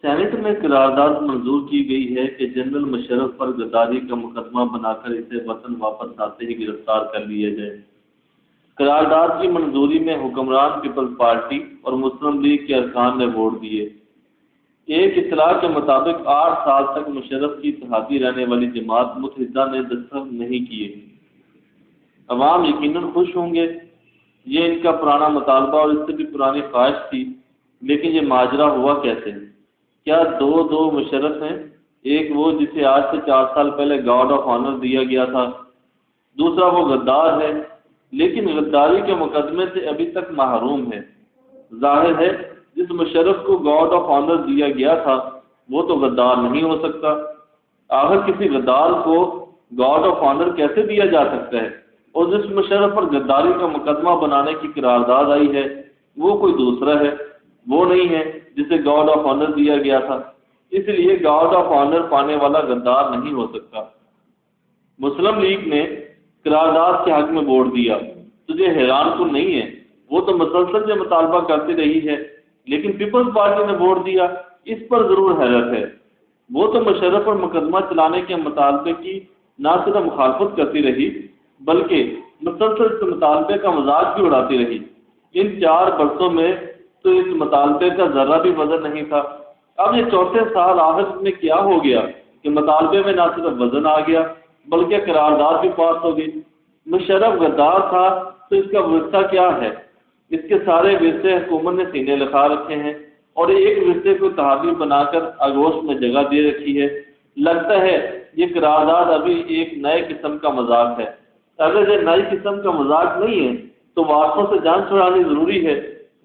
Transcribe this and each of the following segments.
Saint میں قرارداد منظور کی گئی ہے کہ جنرل مشرف پر غداری کا مقدمہ بنا کر اسے وطن واپس آتے ہی گرفتار کر لیا جائے۔ قرارداد کی منظوری میں حکمران پیپلز پارٹی اور مسلم لیگ کے ارکان نے ووٹ دیے۔ ایک اطلاع کے مطابق 8 سال تک مشرف کی اتحادی رہنے والی جماعت متحدہ نے دستخط نہیں کیے۔ عوام یقیناً خوش ہوں گے، یہ ان کا پرانا مطالبہ اور اس سے بھی پرانی خواہش تھی، لیکن یہ ماجرا ہوا کیسے؟ کیا دو مشرف ہیں؟ ایک وہ جسے آج سے 4 سال پہلے گارڈ آف آنر دیا گیا تھا، دوسرا وہ غدار ہے لیکن غداری کے مقدمے سے ابھی تک محروم ہے۔ ظاہر ہے جس مشرف کو گارڈ آف آنر دیا گیا تھا وہ تو غدار نہیں ہو سکتا۔ آخر کسی غدار کو گارڈ آف آنر کیسے دیا جا سکتا ہے؟ اور جس مشرف پر غداری کا مقدمہ بنانے کی قرارداد آئی ہے وہ کوئی دوسرا ہے، وہ نہیں ہے جسے گارڈ آف آنر دیا گیا تھا، اس لیے گارڈ آف آنر پانے والا غدار نہیں ہو سکتا۔ مسلم لیگ نے قرارداد کے حق میں ووٹ دیا، تجھے حیران کن نہیں ہے؟ وہ تو مسلسل یہ مطالبہ کرتی رہی ہے، لیکن پیپلز پارٹی نے ووٹ دیا، اس پر ضرور حیرت ہے۔ وہ تو مشرف پر مقدمہ چلانے کے مطالبے کی نہ صرف مخالفت کرتی رہی بلکہ مسلسل اس مطالبے کا مذاق بھی اڑاتی رہی۔ ان 4 برسوں میں تو اس مطالبے کا ذرہ بھی وزن نہیں تھا۔ اب یہ 4تھے سال آخر میں کیا ہو گیا کہ مطالبے میں نہ صرف وزن آ گیا بلکہ قرارداد بھی پاس ہو گئی۔ مشرف غدار تھا تو اس کا ورثہ کیا ہے؟ اس کے سارے ورثے حکومت نے سینے لکھا رکھے ہیں اور ایک ورثے کو اتحادی بنا کر آغوش میں جگہ دے رکھی ہے۔ لگتا ہے یہ قرارداد ابھی ایک نئے قسم کا مذاق ہے۔ اگر یہ نئی قسم کا مذاق نہیں ہے تو وارثوں سے جان چھڑانی ضروری ہے،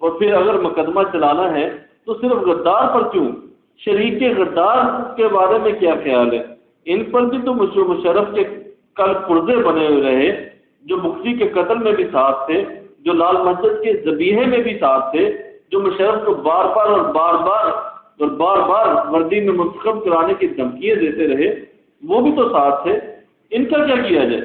اور پھر اگر مقدمہ چلانا ہے تو صرف غدار پر کیوں؟ شریک غدار کے بارے میں کیا خیال ہے؟ ان پر بھی تو مشرف کے کل پرزے بنے ہوئے رہے، جو مفتی کے قتل میں بھی ساتھ تھے، جو لال مسجد کے ذبیحے میں بھی ساتھ تھے، جو مشرف کو بار بار وردی میں منتخب کرانے کی دھمکیاں دیتے رہے، وہ بھی تو ساتھ تھے۔ ان کا کیا کیا جائے؟